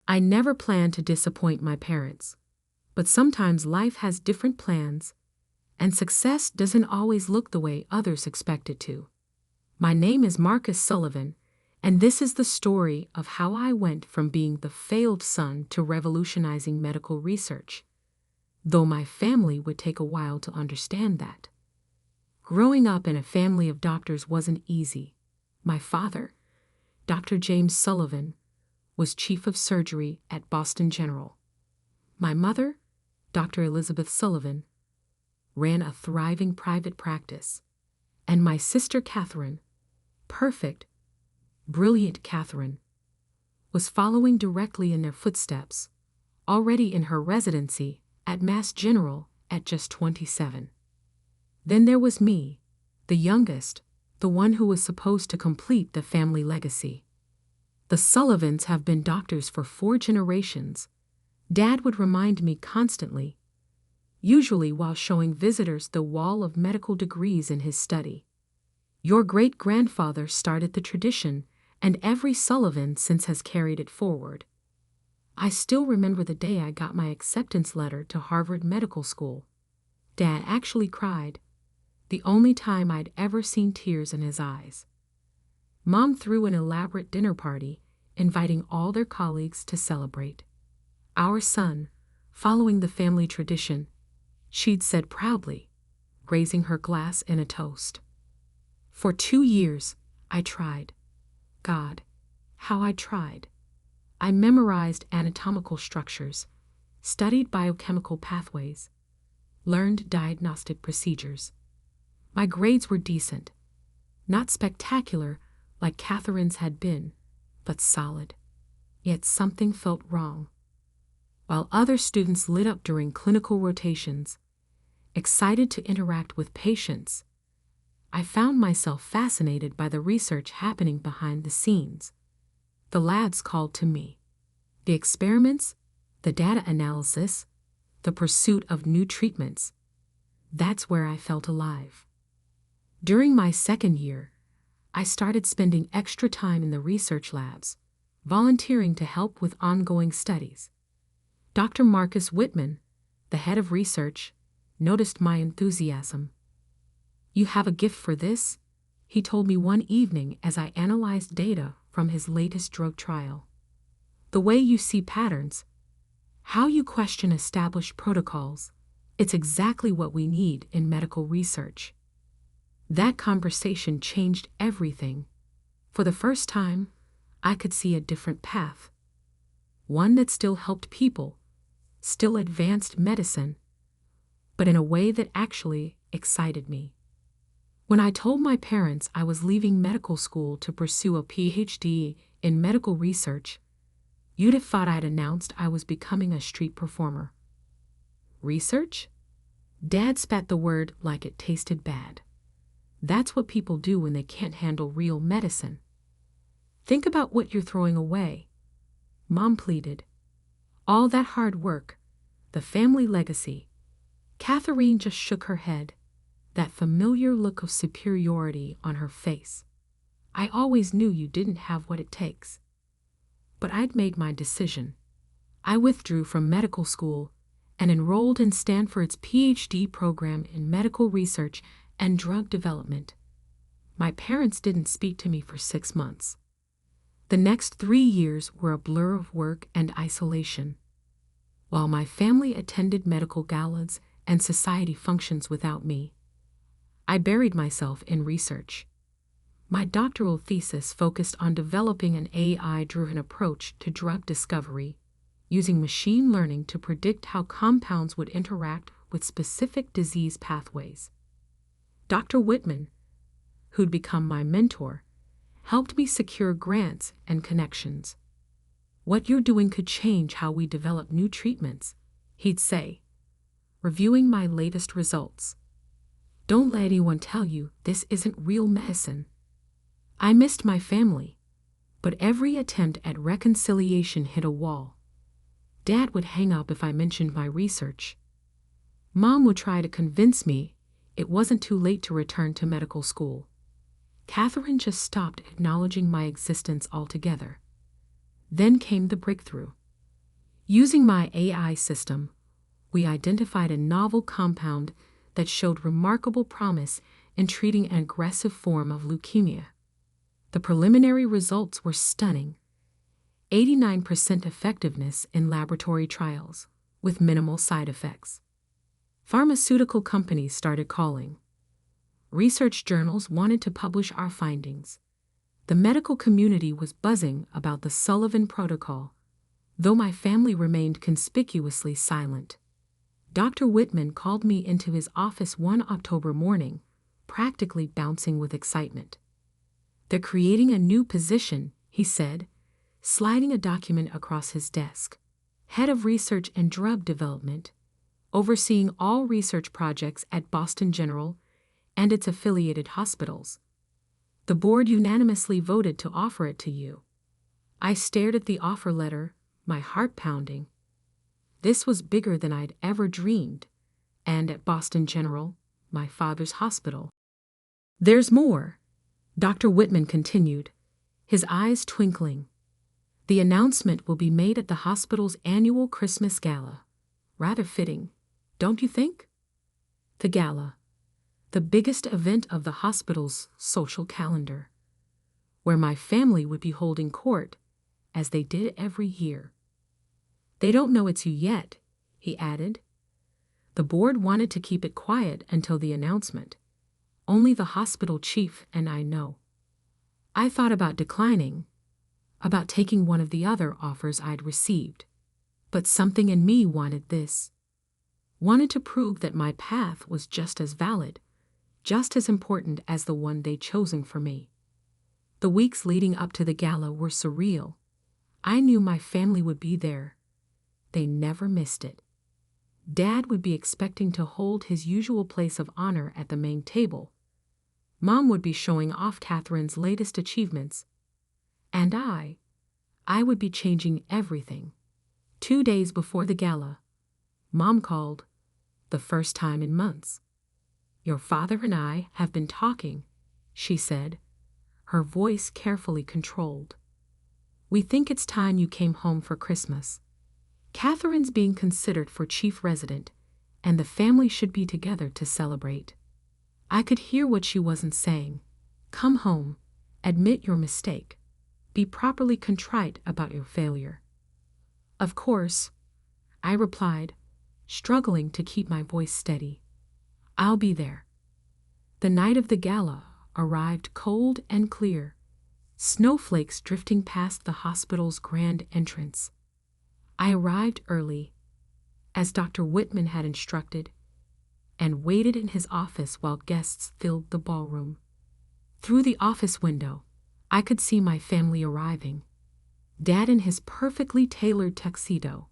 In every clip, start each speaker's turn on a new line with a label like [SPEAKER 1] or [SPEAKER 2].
[SPEAKER 1] I never planned to disappoint my parents, but sometimes life has different plans, and success doesn't always look the way others expect it to. My name is Marcus Sullivan, and this is the story of how I went from being the failed son to revolutionizing medical research, though my family would take a while to understand that. Growing up in a family of doctors wasn't easy. My father, Dr. James Sullivan, was chief of surgery at Boston General. My mother, Dr. Elizabeth Sullivan, ran a thriving private practice, and my sister Katherine, perfect, brilliant Katherine, was following directly in their footsteps, already in her residency at Mass General at just 27. Then there was me, the youngest, the one who was supposed to complete the family legacy. The Sullivans have been doctors for 4 generations, Dad would remind me constantly, usually while showing visitors the wall of medical degrees in his study. Your great-grandfather started the tradition, and every Sullivan since has carried it forward. I still remember the day I got my acceptance letter to Harvard Medical School. Dad actually cried, the only time I'd ever seen tears in his eyes. Mom threw an elaborate dinner party, inviting all their colleagues to celebrate. Our son, following the family tradition, she'd said proudly, raising her glass in a toast. For 2 years, I tried. God, how I tried. I memorized anatomical structures, studied biochemical pathways, learned diagnostic procedures. My grades were decent, not spectacular like Katherine's had been, but solid. Yet something felt wrong. While other students lit up during clinical rotations, excited to interact with patients, I found myself fascinated by the research happening behind the scenes. The labs called to me. The experiments, the data analysis, the pursuit of new treatments. That's where I felt alive. During my 2nd year, I started spending extra time in the research labs, volunteering to help with ongoing studies. Dr. Marcus Whitman, the head of research, noticed my enthusiasm. "You have a gift for this," he told me one evening as I analyzed data from his latest drug trial. "The way you see patterns, how you question established protocols, it's exactly what we need in medical research." That conversation changed everything. For the first time, I could see a different path. One that still helped people, still advanced medicine, but in a way that actually excited me. When I told my parents I was leaving medical school to pursue a PhD in medical research, you'd have thought I'd announced I was becoming a street performer. Research? Dad spat the word like it tasted bad. That's what people do when they can't handle real medicine. Think about what you're throwing away, Mom pleaded. All that hard work, the family legacy. Katherine just shook her head, that familiar look of superiority on her face. I always knew you didn't have what it takes. But I'd made my decision. I withdrew from medical school and enrolled in Stanford's PhD program in medical research and drug development. My parents didn't speak to me for 6 months. The next 3 years were a blur of work and isolation. While my family attended medical galas and society functions without me, I buried myself in research. My doctoral thesis focused on developing an AI-driven approach to drug discovery, using machine learning to predict how compounds would interact with specific disease pathways. Dr. Whitman, who'd become my mentor, helped me secure grants and connections. "What you're doing could change how we develop new treatments," he'd say, reviewing my latest results. "Don't let anyone tell you this isn't real medicine." I missed my family, but every attempt at reconciliation hit a wall. Dad would hang up if I mentioned my research. Mom would try to convince me it wasn't too late to return to medical school. Katherine just stopped acknowledging my existence altogether. Then came the breakthrough. Using my AI system, we identified a novel compound that showed remarkable promise in treating an aggressive form of leukemia. The preliminary results were stunning: 89% effectiveness in laboratory trials, with minimal side effects. Pharmaceutical companies started calling. Research journals wanted to publish our findings. The medical community was buzzing about the Sullivan protocol, though my family remained conspicuously silent. Dr. Whitman called me into his office one October morning, practically bouncing with excitement. "They're creating a new position," he said, sliding a document across his desk. "Head of Research and Drug Development, overseeing all research projects at Boston General and its affiliated hospitals. The board unanimously voted to offer it to you." I stared at the offer letter, my heart pounding. This was bigger than I'd ever dreamed, and at Boston General, my father's hospital. "There's more," Dr. Whitman continued, his eyes twinkling. "The announcement will be made at the hospital's annual Christmas Gala. Rather fitting, don't you think?" The Gala, the biggest event of the hospital's social calendar, where my family would be holding court, as they did every year. "They don't know it's you yet," he added. "The board wanted to keep it quiet until the announcement. Only the hospital chief and I know." I thought about declining, about taking one of the other offers I'd received, but something in me wanted this. Wanted to prove that my path was just as valid, just as important as the one they'd chosen for me. The weeks leading up to the gala were surreal. I knew my family would be there. They never missed it. Dad would be expecting to hold his usual place of honor at the main table. Mom would be showing off Katherine's latest achievements. And I would be changing everything. 2 days before the gala, Mom called, the first time in months. "Your father and I have been talking," she said, her voice carefully controlled. "We think it's time you came home for Christmas. Katherine's being considered for chief resident, and the family should be together to celebrate." I could hear what she wasn't saying. Come home, admit your mistake, be properly contrite about your failure. "Of course," I replied, struggling to keep my voice steady. "I'll be there." The night of the gala arrived cold and clear, snowflakes drifting past the hospital's grand entrance. I arrived early, as Dr. Whitman had instructed, and waited in his office while guests filled the ballroom. Through the office window, I could see my family arriving. Dad in his perfectly tailored tuxedo,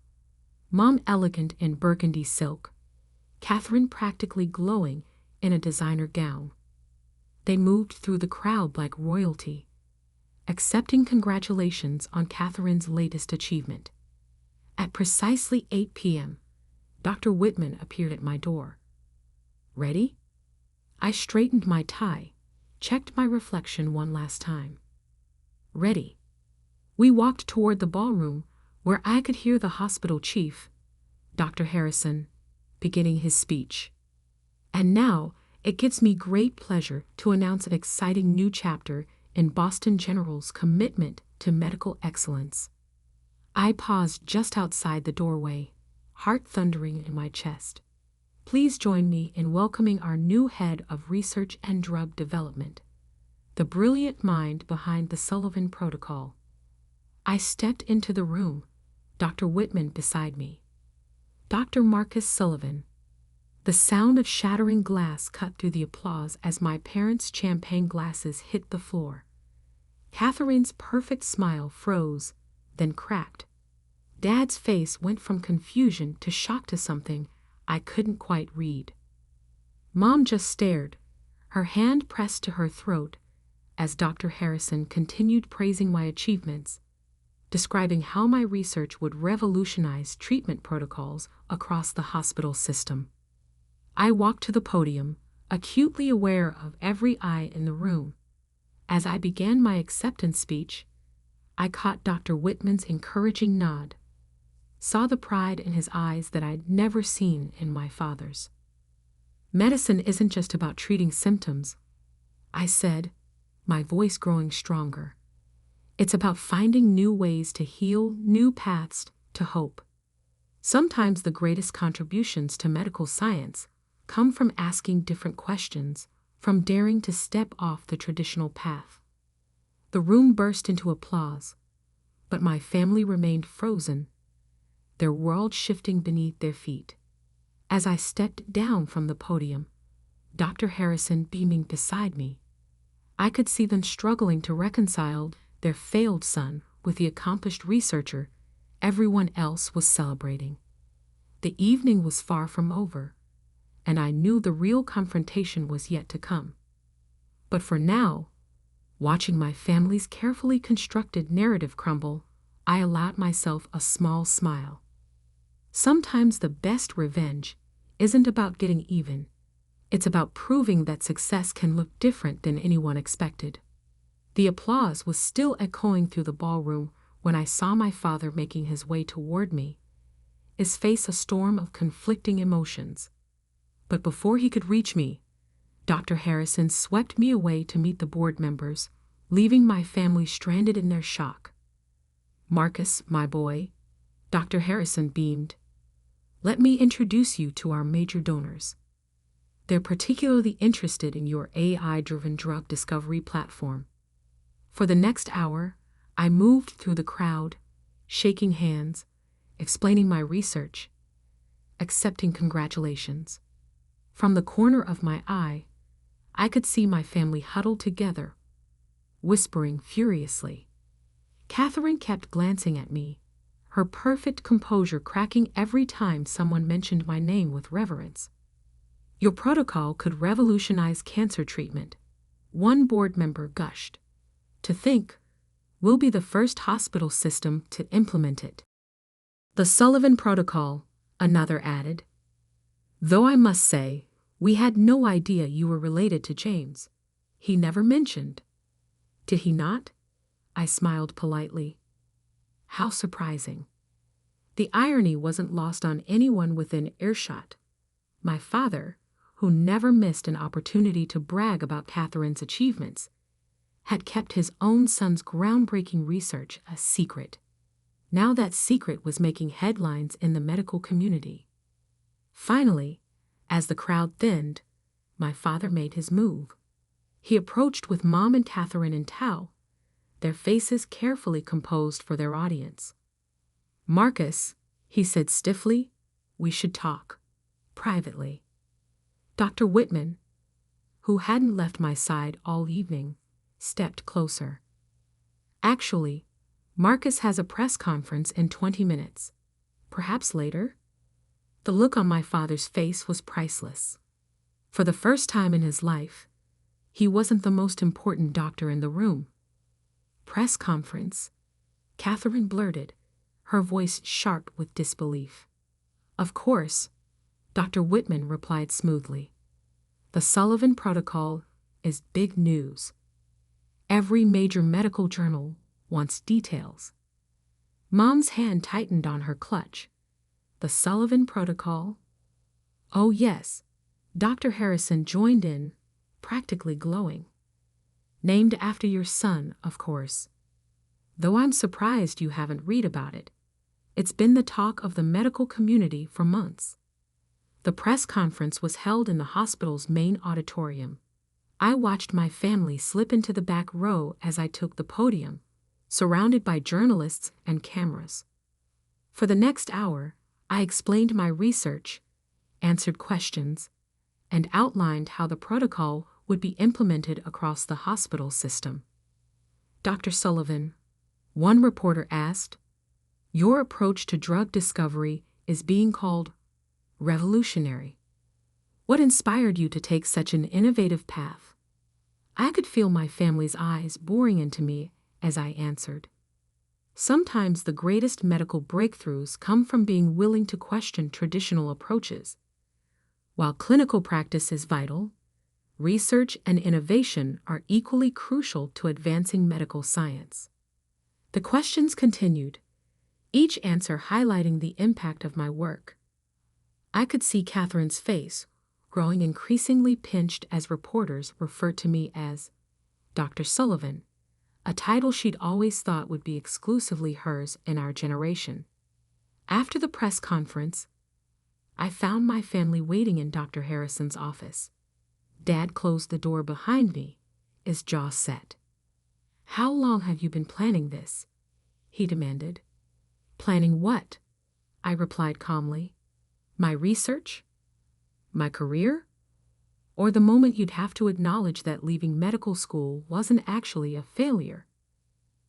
[SPEAKER 1] Mom elegant in burgundy silk, Katherine practically glowing in a designer gown. They moved through the crowd like royalty, accepting congratulations on Katherine's latest achievement. At precisely 8 p.m., Dr. Whitman appeared at my door. "Ready?" I straightened my tie, checked my reflection one last time. "Ready." We walked toward the ballroom, where I could hear the hospital chief, Dr. Harrison, beginning his speech. "And now, it gives me great pleasure to announce an exciting new chapter in Boston General's commitment to medical excellence." I paused just outside the doorway, heart thundering in my chest. "Please join me in welcoming our new head of research and drug development, the brilliant mind behind the Sullivan protocol." I stepped into the room, Dr. Whitman beside me. Dr. Marcus Sullivan. The sound of shattering glass cut through the applause as my parents' champagne glasses hit the floor. Katherine's perfect smile froze, then cracked. Dad's face went from confusion to shock to something I couldn't quite read. Mom just stared, her hand pressed to her throat, as Dr. Harrison continued praising my achievements, describing how my research would revolutionize treatment protocols across the hospital system. I walked to the podium, acutely aware of every eye in the room. As I began my acceptance speech, I caught Dr. Whitman's encouraging nod. saw the pride in his eyes that I'd never seen in my father's. "Medicine isn't just about treating symptoms," I said, my voice growing stronger. "It's about finding new ways to heal, new paths to hope." Sometimes the greatest contributions to medical science come from asking different questions, from daring to step off the traditional path. The room burst into applause, but my family remained frozen, their world shifting beneath their feet. As I stepped down from the podium, Dr. Harrison beaming beside me, I could see them struggling to reconcile their failed son with the accomplished researcher everyone else was celebrating. The evening was far from over, and I knew the real confrontation was yet to come. But for now, watching my family's carefully constructed narrative crumble, I allowed myself a small smile. Sometimes the best revenge isn't about getting even. It's about proving that success can look different than anyone expected. The applause was still echoing through the ballroom when I saw my father making his way toward me, his face a storm of conflicting emotions. But before he could reach me, Dr. Harrison swept me away to meet the board members, leaving my family stranded in their shock. "Marcus, my boy," Dr. Harrison beamed, "let me introduce you to our major donors. They're particularly interested in your AI-driven drug discovery platform." For the next hour, I moved through the crowd, shaking hands, explaining my research, accepting congratulations. From the corner of my eye, I could see my family huddled together, whispering furiously. Katherine kept glancing at me, her perfect composure cracking every time someone mentioned my name with reverence. "Your protocol could revolutionize cancer treatment," one board member gushed. "To think, we'll be the first hospital system to implement it." "The Sullivan protocol," another added. "Though I must say, we had no idea you were related to James. He never mentioned." "Did he not?" I smiled politely. How surprising. The irony wasn't lost on anyone within earshot. My father, who never missed an opportunity to brag about Katherine's achievements, had kept his own son's groundbreaking research a secret. Now that secret was making headlines in the medical community. Finally, as the crowd thinned, my father made his move. He approached with Mom and Katherine in tow, their faces carefully composed for their audience. "Marcus," he said stiffly, "we should talk. Privately." Dr. Whitman, who hadn't left my side all evening, stepped closer. "Actually, Marcus has a press conference in 20 minutes. Perhaps later?" The look on my father's face was priceless. For the first time in his life, he wasn't the most important doctor in the room. "Press conference?" Katherine blurted, her voice sharp with disbelief. "Of course," Dr. Whitman replied smoothly. "The Sullivan protocol is big news. Every major medical journal wants details." Mom's hand tightened on her clutch. "The Sullivan protocol?" "Oh yes," Dr. Harrison joined in, practically glowing. "Named after your son, of course. Though I'm surprised you haven't read about it. It's been the talk of the medical community for months." The press conference was held in the hospital's main auditorium. I watched my family slip into the back row as I took the podium, surrounded by journalists and cameras. For the next hour, I explained my research, answered questions, and outlined how the protocol would be implemented across the hospital system. "Dr. Sullivan," one reporter asked, "your approach to drug discovery is being called revolutionary. What inspired you to take such an innovative path?" I could feel my family's eyes boring into me as I answered. Sometimes the greatest medical breakthroughs come from being willing to question traditional approaches. While clinical practice is vital, research and innovation are equally crucial to advancing medical science. The questions continued, each answer highlighting the impact of my work. I could see Katherine's face, growing increasingly pinched as reporters referred to me as Dr. Sullivan, a title she'd always thought would be exclusively hers in our generation. After the press conference, I found my family waiting in Dr. Harrison's office. Dad closed the door behind me, his jaw set. "How long have you been planning this?" he demanded. "Planning what?" I replied calmly. "My research? My career? Or the moment you'd have to acknowledge that leaving medical school wasn't actually a failure?"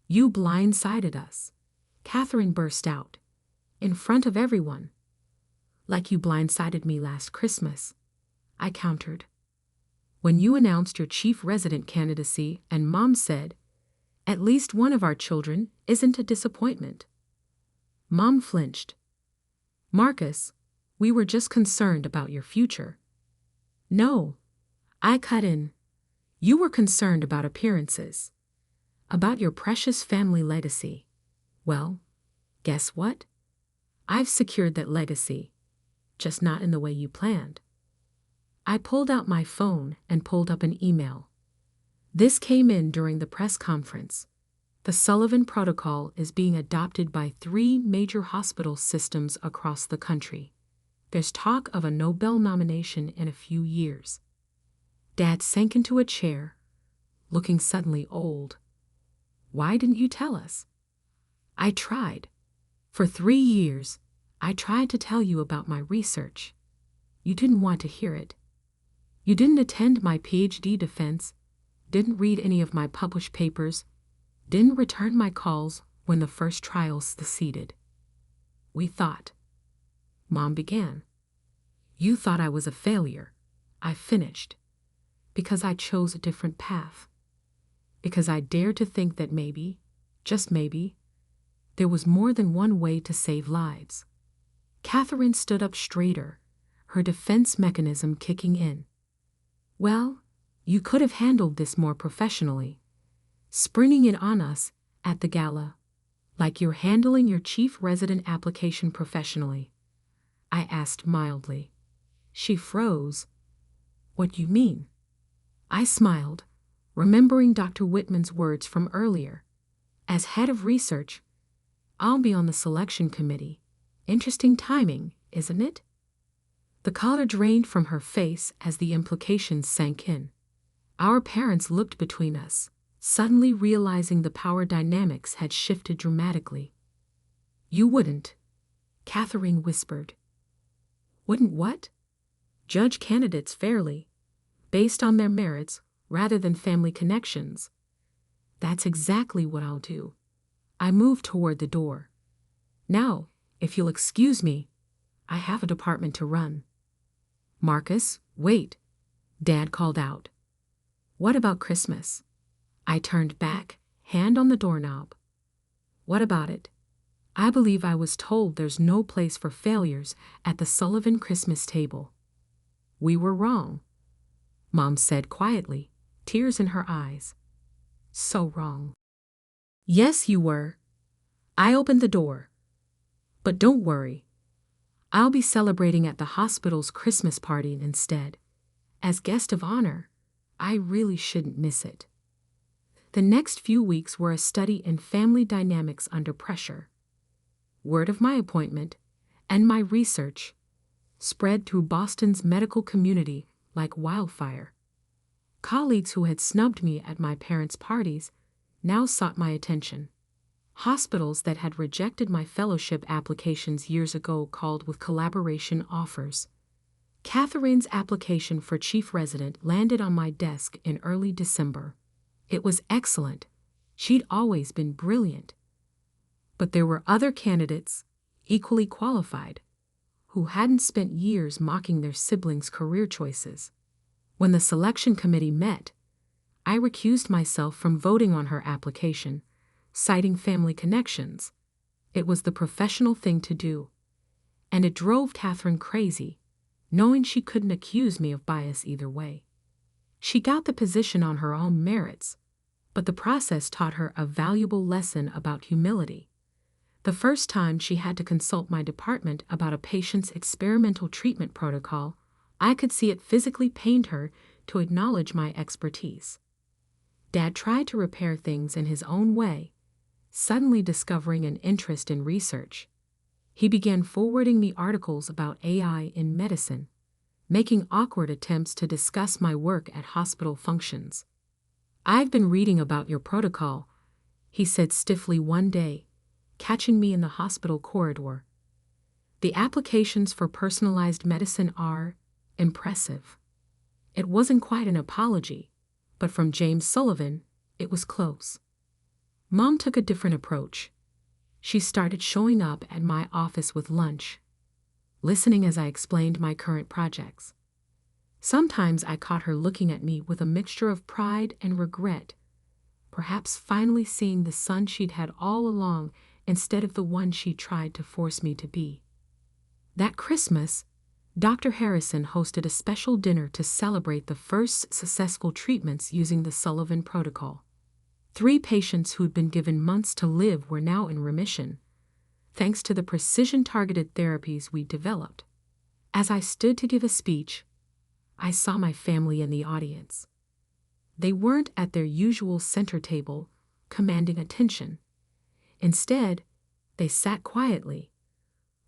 [SPEAKER 1] "You blindsided us," Katherine burst out, in front of everyone. "Like you blindsided me last Christmas," I countered. "When you announced your chief resident candidacy and Mom said, 'At least one of our children isn't a disappointment.'" Mom flinched. "Marcus, we were just concerned about your future." "No," I cut in. "You were concerned about appearances, about your precious family legacy. Well, guess what? I've secured that legacy, just not in the way you planned." I pulled out my phone and pulled up an email. This came in during the press conference. The Sullivan Protocol is being adopted by 3 major hospital systems across the country. There's talk of a Nobel nomination in a few years. Dad sank into a chair, looking suddenly old. "Why didn't you tell us?" "I tried. For 3 years, I tried to tell you about my research. You didn't want to hear it. You didn't attend my PhD defense, didn't read any of my published papers, didn't return my calls when the first trials seceded. We thought," Mom began. "You thought I was a failure," I finished, "because I chose a different path. Because I dared to think that maybe, just maybe, there was more than one way to save lives." Katherine stood up straighter, her defense mechanism kicking in. "Well, you could have handled this more professionally, springing it on us at the Gala, like you're handling your chief resident application professionally," I asked mildly. She froze. "What do you mean?" I smiled, remembering Dr. Whitman's words from earlier. "As head of research, I'll be on the selection committee. Interesting timing, isn't it?" The color drained from her face as the implications sank in. Our parents looked between us, suddenly realizing the power dynamics had shifted dramatically. "You wouldn't," Katherine whispered. "Wouldn't what?" "Judge candidates fairly, based on their merits rather than family connections." "That's exactly what I'll do." I moved toward the door. "Now, if you'll excuse me, I have a department to run." "Marcus, wait," Dad called out. "What about Christmas?" I turned back, hand on the doorknob. "What about it?" "I believe I was told there's no place for failures at the Sullivan Christmas table." "We were wrong," Mom said quietly, tears in her eyes. "So wrong." "Yes, you were." I opened the door. "But don't worry. I'll be celebrating at the hospital's Christmas party instead. As guest of honor, I really shouldn't miss it." The next few weeks were a study in family dynamics under pressure. Word of my appointment and my research spread through Boston's medical community like wildfire. Colleagues who had snubbed me at my parents' parties now sought my attention. Hospitals that had rejected my fellowship applications years ago called with collaboration offers. Katherine's application for chief resident landed on my desk in early December. It was excellent. She'd always been brilliant. But there were other candidates, equally qualified, who hadn't spent years mocking their siblings' career choices. When the selection committee met, I recused myself from voting on her application, citing family connections. It was the professional thing to do. And it drove Katherine crazy, knowing she couldn't accuse me of bias either way. She got the position on her own merits, but the process taught her a valuable lesson about humility. The first time she had to consult my department about a patient's experimental treatment protocol, I could see it physically pained her to acknowledge my expertise. Dad tried to repair things in his own way, suddenly discovering an interest in research. He began forwarding me articles about AI in medicine, making awkward attempts to discuss my work at hospital functions. "I've been reading about your protocol," he said stiffly one day, catching me in the hospital corridor. "The applications for personalized medicine are impressive." It wasn't quite an apology, but from James Sullivan, it was close. Mom took a different approach. She started showing up at my office with lunch, listening as I explained my current projects. Sometimes I caught her looking at me with a mixture of pride and regret, perhaps finally seeing the son she'd had all along instead of the one she tried to force me to be. That Christmas, Dr. Harrison hosted a special dinner to celebrate the first successful treatments using the Sullivan protocol. 3 patients who'd been given months to live were now in remission, thanks to the precision-targeted therapies we developed. As I stood to give a speech, I saw my family in the audience. They weren't at their usual center table, commanding attention. Instead, they sat quietly,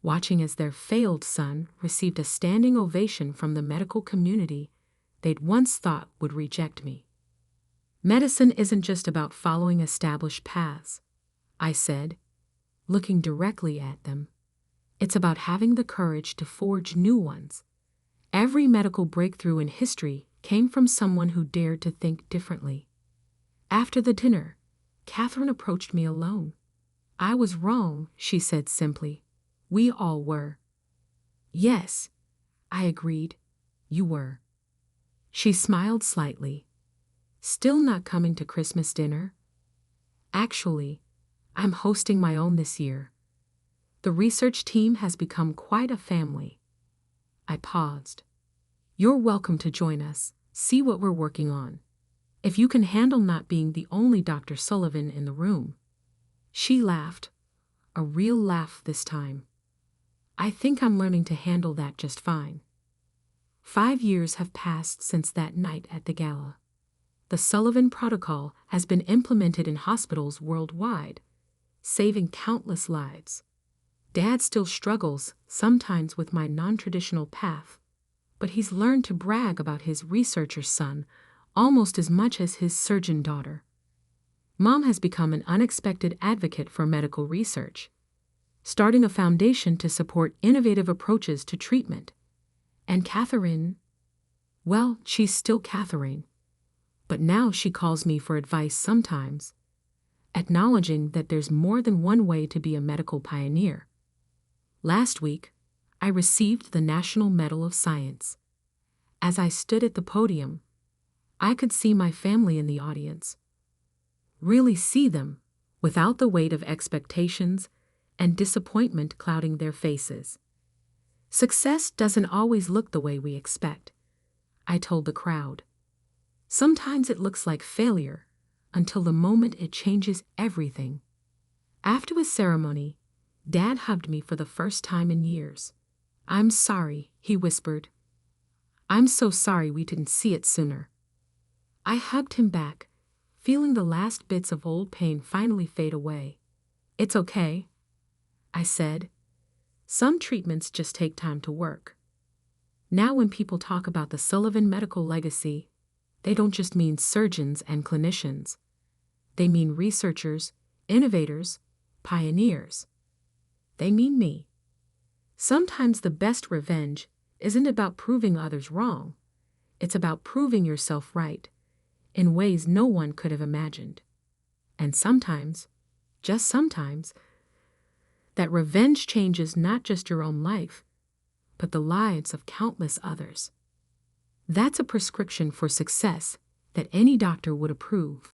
[SPEAKER 1] watching as their failed son received a standing ovation from the medical community they'd once thought would reject me. "Medicine isn't just about following established paths," I said, looking directly at them. "It's about having the courage to forge new ones. Every medical breakthrough in history came from someone who dared to think differently." After the dinner, Katherine approached me alone. "I was wrong," she said simply. "We all were." "Yes," I agreed, "you were." She smiled slightly. "Still not coming to Christmas dinner?" "Actually, I'm hosting my own this year. The research team has become quite a family." I paused. "You're welcome to join us, see what we're working on. If you can handle not being the only Dr. Sullivan in the room." She laughed, a real laugh this time. "I think I'm learning to handle that just fine." 5 years have passed since that night at the Gala. The Sullivan protocol has been implemented in hospitals worldwide, saving countless lives. Dad still struggles sometimes with my non-traditional path, but he's learned to brag about his researcher son almost as much as his surgeon daughter. Mom has become an unexpected advocate for medical research, starting a foundation to support innovative approaches to treatment. And Katherine, well, she's still Katherine, but now she calls me for advice sometimes, acknowledging that there's more than one way to be a medical pioneer. Last week, I received the National Medal of Science. As I stood at the podium, I could see my family in the audience. Really see them, without the weight of expectations and disappointment clouding their faces. "Success doesn't always look the way we expect," I told the crowd. "Sometimes it looks like failure, until the moment it changes everything." After the ceremony, Dad hugged me for the first time in years. "I'm sorry," he whispered. "I'm so sorry we didn't see it sooner." I hugged him back, feeling the last bits of old pain finally fade away. "It's okay," I said. "Some treatments just take time to work." Now when people talk about the Sullivan medical legacy, they don't just mean surgeons and clinicians. They mean researchers, innovators, pioneers. They mean me. Sometimes the best revenge isn't about proving others wrong. It's about proving yourself right, in ways no one could have imagined. And sometimes, just sometimes, that revenge changes not just your own life, but the lives of countless others. That's a prescription for success that any doctor would approve.